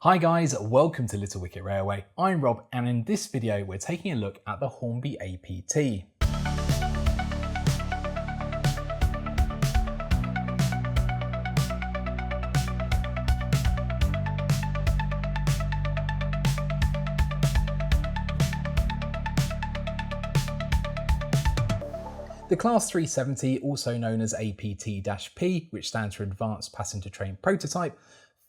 Hi guys, welcome to Little Wicket Railway. I'm Rob and in this video we're taking a look at the Hornby APT. The Class 370, also known as APT-P, which stands for Advanced Passenger Train Prototype,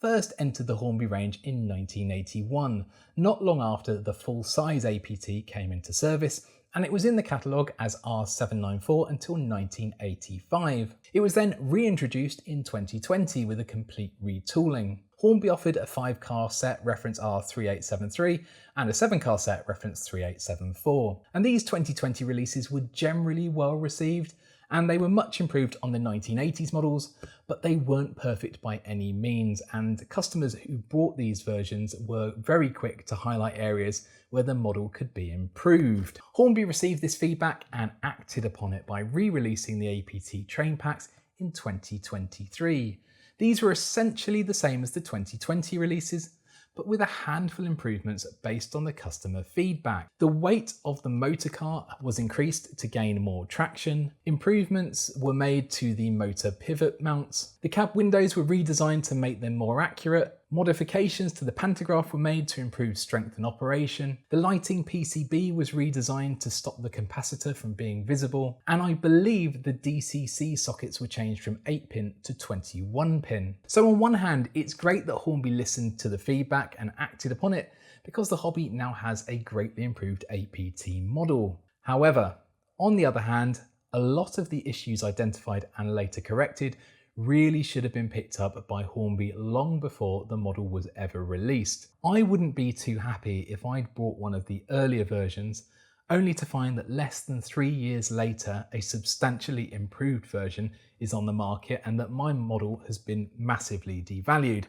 first entered the Hornby range in 1981, not long after the full-size APT came into service, and it was in the catalogue as R794 until 1985. It was then reintroduced in 2020 with a complete retooling. Hornby offered a 5-car set reference R3873 and a 7-car set reference 3874. And these 2020 releases were generally well received, and they were much improved on the 1980s models, but they weren't perfect by any means, and customers who bought these versions were very quick to highlight areas where the model could be improved. Hornby received this feedback and acted upon it by re-releasing the APT train packs in 2023. These were essentially the same as the 2020 releases, but with a handful of improvements based on the customer feedback. The weight of the motor car was increased to gain more traction. Improvements were made to the motor pivot mounts. The cab windows were redesigned to make them more accurate. Modifications to the pantograph were made to improve strength and operation. The lighting PCB was redesigned to stop the capacitor from being visible. And I believe the DCC sockets were changed from 8-pin to 21-pin. So on one hand, it's great that Hornby listened to the feedback and acted upon it, because the hobby now has a greatly improved APT model. However, on the other hand, a lot of the issues identified and later corrected really should have been picked up by Hornby long before the model was ever released. I wouldn't be too happy if I'd bought one of the earlier versions only to find that less than 3 years later a substantially improved version is on the market and that my model has been massively devalued.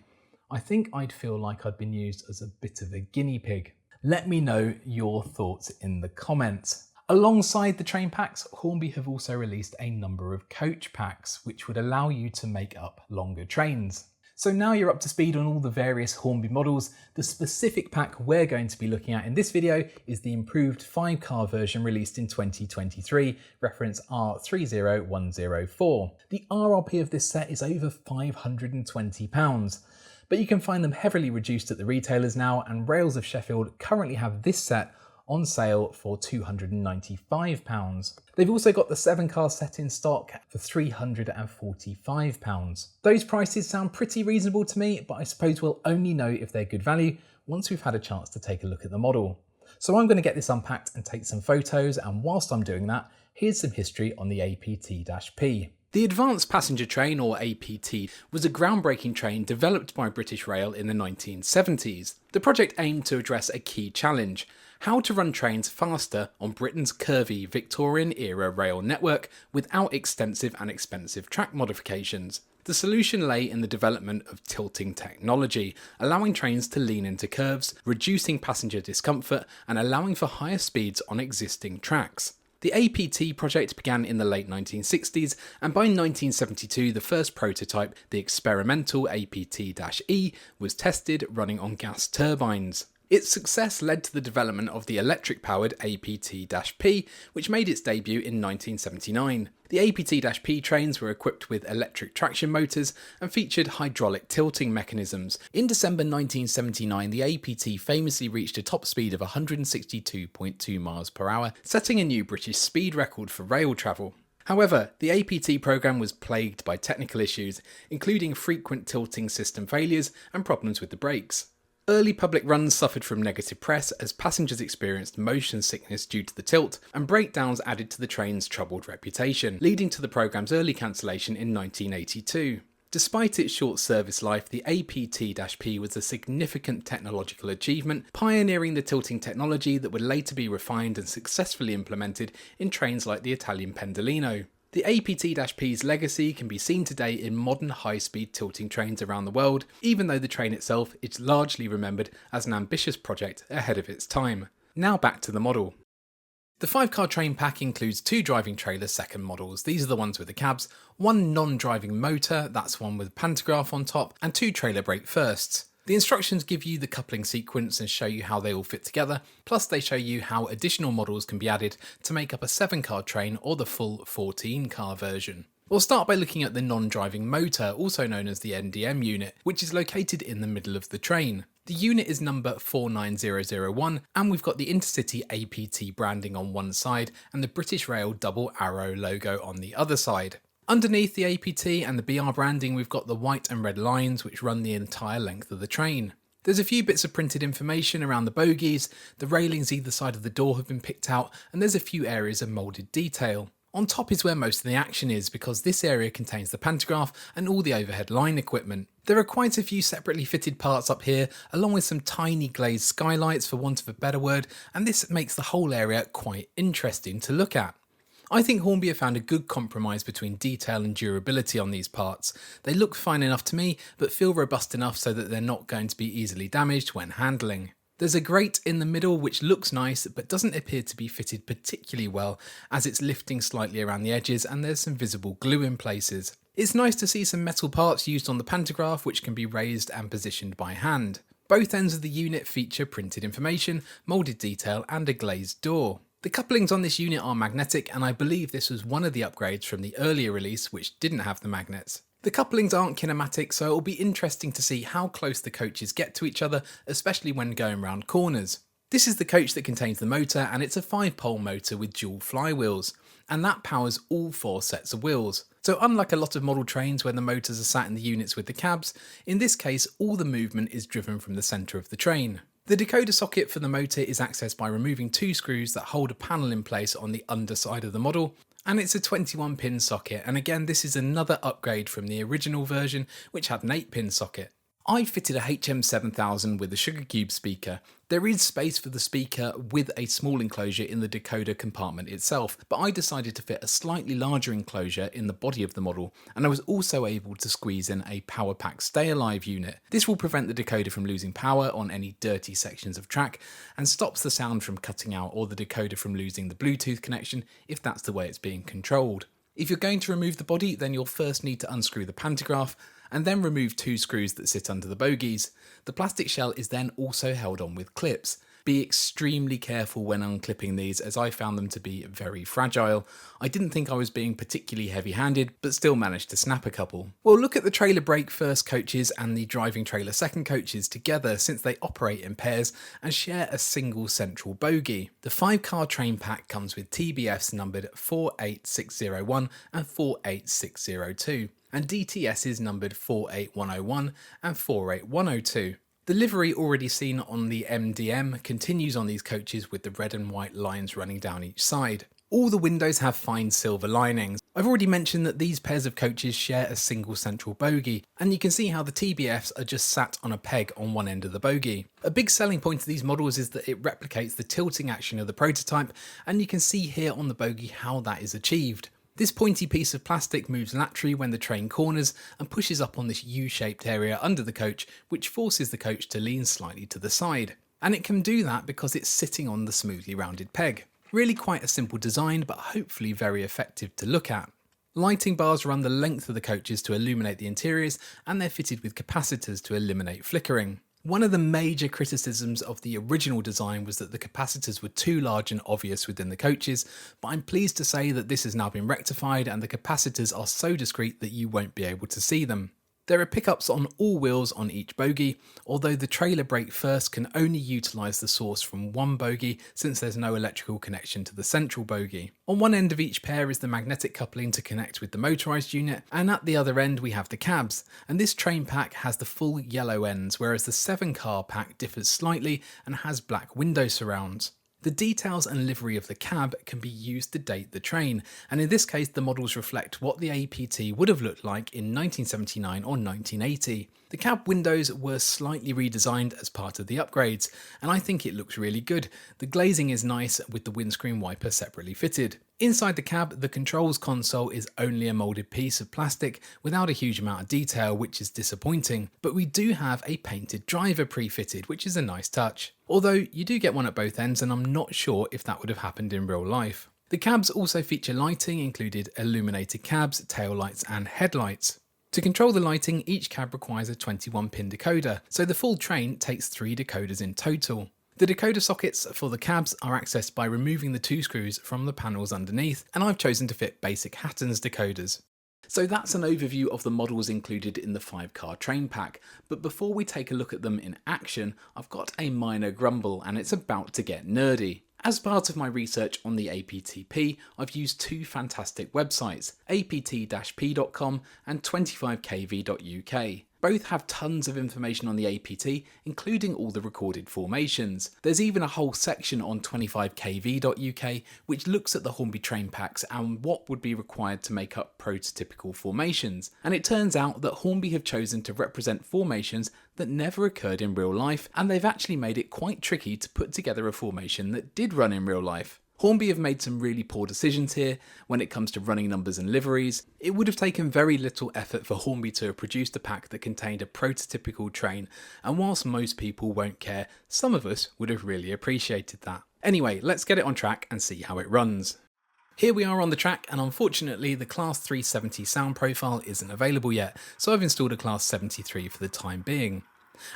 I think I'd feel like I'd been used as a bit of a guinea pig. Let me know your thoughts in the comments. Alongside the train packs, Hornby have also released a number of coach packs, which would allow you to make up longer trains. So now you're up to speed on all the various Hornby models. The specific pack we're going to be looking at in this video is the improved 5-car version released in 2023, reference R30104. The RRP of this set is over £520. But you can find them heavily reduced at the retailers now, and Rails of Sheffield currently have this set on sale for £295. They've also got the 7-car set in stock for £345. Those prices sound pretty reasonable to me, but I suppose we'll only know if they're good value once we've had a chance to take a look at the model. So I'm going to get this unpacked and take some photos, and whilst I'm doing that, here's some history on the APT-P. The Advanced Passenger Train, or APT, was a groundbreaking train developed by British Rail in the 1970s. The project aimed to address a key challenge: how to run trains faster on Britain's curvy Victorian-era rail network without extensive and expensive track modifications. The solution lay in the development of tilting technology, allowing trains to lean into curves, reducing passenger discomfort and allowing for higher speeds on existing tracks. The APT project began in the late 1960s, and by 1972 the first prototype, the experimental APT-E, was tested running on gas turbines. Its success led to the development of the electric-powered APT-P, which made its debut in 1979. The APT-P trains were equipped with electric traction motors and featured hydraulic tilting mechanisms. In December 1979, the APT famously reached a top speed of 162.2 miles per hour, setting a new British speed record for rail travel. However, the APT programme was plagued by technical issues, including frequent tilting system failures and problems with the brakes. Early public runs suffered from negative press as passengers experienced motion sickness due to the tilt, and breakdowns added to the train's troubled reputation, leading to the programme's early cancellation in 1982. Despite its short service life, the APT-P was a significant technological achievement, pioneering the tilting technology that would later be refined and successfully implemented in trains like the Italian Pendolino. The APT-P's legacy can be seen today in modern high-speed tilting trains around the world, even though the train itself is largely remembered as an ambitious project ahead of its time. Now back to the model. The 5-car train pack includes 2 driving trailer second models. These are the ones with the cabs, 1 non-driving motor, that's one with pantograph on top, and 2 trailer brake firsts. The instructions give you the coupling sequence and show you how they all fit together, plus they show you how additional models can be added to make up a 7-car train or the full 14-car version. We'll start by looking at the non-driving motor, also known as the NDM unit, which is located in the middle of the train. The unit is number 49001, and we've got the Intercity APT branding on one side and the British Rail double arrow logo on the other side. Underneath the APT and the BR branding, we've got the white and red lines which run the entire length of the train. There's a few bits of printed information around the bogies, the railings either side of the door have been picked out, and there's a few areas of moulded detail. On top is where most of the action is, because this area contains the pantograph and all the overhead line equipment. There are quite a few separately fitted parts up here, along with some tiny glazed skylights for want of a better word, and this makes the whole area quite interesting to look at. I think Hornby have found a good compromise between detail and durability on these parts. They look fine enough to me, but feel robust enough so that they're not going to be easily damaged when handling. There's a grate in the middle which looks nice but doesn't appear to be fitted particularly well, as it's lifting slightly around the edges and there's some visible glue in places. It's nice to see some metal parts used on the pantograph which can be raised and positioned by hand. Both ends of the unit feature printed information, moulded detail and a glazed door. The couplings on this unit are magnetic, and I believe this was one of the upgrades from the earlier release which didn't have the magnets. The couplings aren't kinematic, so it'll be interesting to see how close the coaches get to each other, especially when going round corners. This is the coach that contains the motor, and it's a 5-pole motor with dual flywheels, and that powers all 4 sets of wheels. So unlike a lot of model trains where the motors are sat in the units with the cabs, in this case all the movement is driven from the centre of the train. The decoder socket for the motor is accessed by removing 2 screws that hold a panel in place on the underside of the model, and it's a 21-pin socket, and again this is another upgrade from the original version which had an 8-pin socket. I fitted a HM7000 with a Sugar Cube speaker. There is space for the speaker with a small enclosure in the decoder compartment itself, but I decided to fit a slightly larger enclosure in the body of the model, and I was also able to squeeze in a power pack stay alive unit. This will prevent the decoder from losing power on any dirty sections of track and stops the sound from cutting out or the decoder from losing the Bluetooth connection if that's the way it's being controlled. If you're going to remove the body, then you'll first need to unscrew the pantograph and then remove 2 screws that sit under the bogies. The plastic shell is then also held on with clips. Be extremely careful when unclipping these, as I found them to be very fragile. I didn't think I was being particularly heavy-handed, but still managed to snap a couple. We'll look at the trailer brake first coaches and the driving trailer second coaches together, since they operate in pairs and share a single central bogie. The 5-car train pack comes with TBFs numbered 48601 and 48602. and DTS is numbered 48101 and 48102. The livery already seen on the MDM continues on these coaches with the red and white lines running down each side. All the windows have fine silver linings. I've already mentioned that these pairs of coaches share a single central bogie, and you can see how the TBFs are just sat on a peg on one end of the bogie. A big selling point of these models is that it replicates the tilting action of the prototype, and you can see here on the bogie how that is achieved. This pointy piece of plastic moves laterally when the train corners and pushes up on this U-shaped area under the coach, which forces the coach to lean slightly to the side. And it can do that because it's sitting on the smoothly rounded peg. Really quite a simple design, but hopefully very effective to look at. Lighting bars run the length of the coaches to illuminate the interiors, and they're fitted with capacitors to eliminate flickering. One of the major criticisms of the original design was that the capacitors were too large and obvious within the coaches, but I'm pleased to say that this has now been rectified and the capacitors are so discreet that you won't be able to see them. There are pickups on all wheels on each bogie, although the trailer brake first can only utilise the source from one bogie since there's no electrical connection to the central bogie. On one end of each pair is the magnetic coupling to connect with the motorised unit, and at the other end we have the cabs, and this train pack has the full yellow ends, whereas the 7-car pack differs slightly and has black window surrounds. The details and livery of the cab can be used to date the train, and in this case the models reflect what the APT would have looked like in 1979 or 1980. The cab windows were slightly redesigned as part of the upgrades, and I think it looks really good. The glazing is nice with the windscreen wiper separately fitted. Inside the cab, the controls console is only a moulded piece of plastic without a huge amount of detail, which is disappointing, but we do have a painted driver pre-fitted, which is a nice touch. Although you do get one at both ends, and I'm not sure if that would have happened in real life. The cabs also feature lighting, included illuminated cabs, tail lights and headlights. To control the lighting, each cab requires a 21-pin decoder, so the full train takes 3 decoders in total. The decoder sockets for the cabs are accessed by removing the 2 screws from the panels underneath, and I've chosen to fit basic Hatton's decoders. So that's an overview of the models included in the 5-car train pack, but before we take a look at them in action, I've got a minor grumble and it's about to get nerdy. As part of my research on the APT-P, I've used 2 fantastic websites, APT-P.com and 25kv.uk. Both have tons of information on the APT, including all the recorded formations. There's even a whole section on 25kv.uk which looks at the Hornby train packs and what would be required to make up prototypical formations. And it turns out that Hornby have chosen to represent formations that never occurred in real life, and they've actually made it quite tricky to put together a formation that did run in real life. Hornby have made some really poor decisions here when it comes to running numbers and liveries. It would have taken very little effort for Hornby to have produced a pack that contained a prototypical train, and whilst most people won't care, some of us would have really appreciated that. Anyway, let's get it on track and see how it runs. Here we are on the track, and unfortunately the Class 370 sound profile isn't available yet, so I've installed a Class 73 for the time being.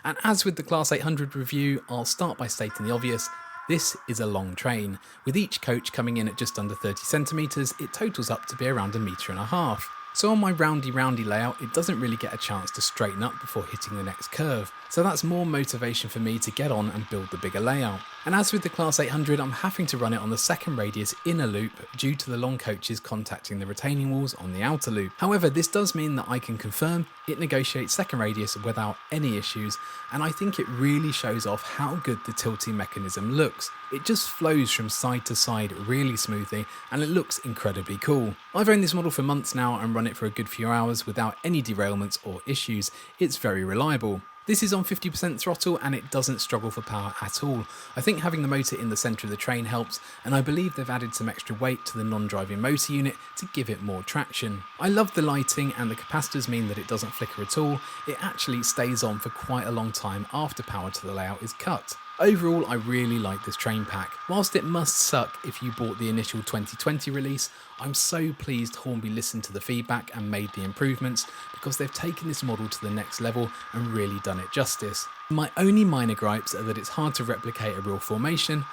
And as with the Class 800 review, I'll start by stating the obvious. This is a long train. With each coach coming in at just under 30 centimetres, it totals up to be around 1.5 metres. So on my roundy layout, it doesn't really get a chance to straighten up before hitting the next curve. So that's more motivation for me to get on and build the bigger layout. And as with the Class 800, I'm having to run it on the second radius inner loop due to the long coaches contacting the retaining walls on the outer loop. However, this does mean that I can confirm it negotiates second radius without any issues, and I think it really shows off how good the tilting mechanism looks. It just flows from side to side really smoothly, and it looks incredibly cool. I've owned this model for months now and run it for a good few hours without any derailments or issues. It's very reliable. This is on 50% throttle and it doesn't struggle for power at all. I think having the motor in the centre of the train helps, and I believe they've added some extra weight to the non-driving motor unit to give it more traction. I love the lighting, and the capacitors mean that it doesn't flicker at all. It actually stays on for quite a long time after power to the layout is cut. Overall, I really like this train pack. Whilst it must suck if you bought the initial 2020 release, I'm so pleased Hornby listened to the feedback and made the improvements, because they've taken this model to the next level and really done it justice. My only minor gripes are that it's hard to replicate a real formation,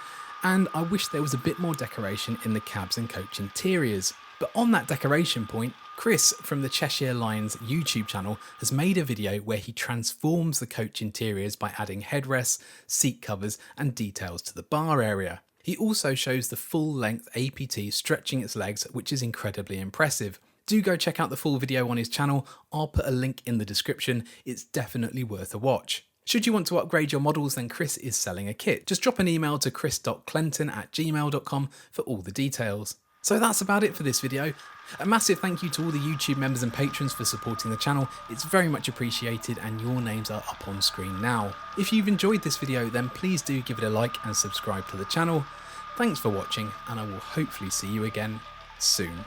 and I wish there was a bit more decoration in the cabs and coach interiors. But on that decoration point, Chris from the Cheshire Lions YouTube channel has made a video where he transforms the coach interiors by adding headrests, seat covers and details to the bar area. He also shows the full-length APT stretching its legs, which is incredibly impressive. Do go check out the full video on his channel. I'll put a link in the description. It's definitely worth a watch. Should you want to upgrade your models, then Chris is selling a kit. Just drop an email to chris.clenton@gmail.com for all the details. So that's about it for this video. A massive thank you to all the YouTube members and patrons for supporting the channel. It's very much appreciated, and your names are up on screen now. If you've enjoyed this video, then please do give it a like and subscribe to the channel. Thanks for watching, and I will hopefully see you again soon.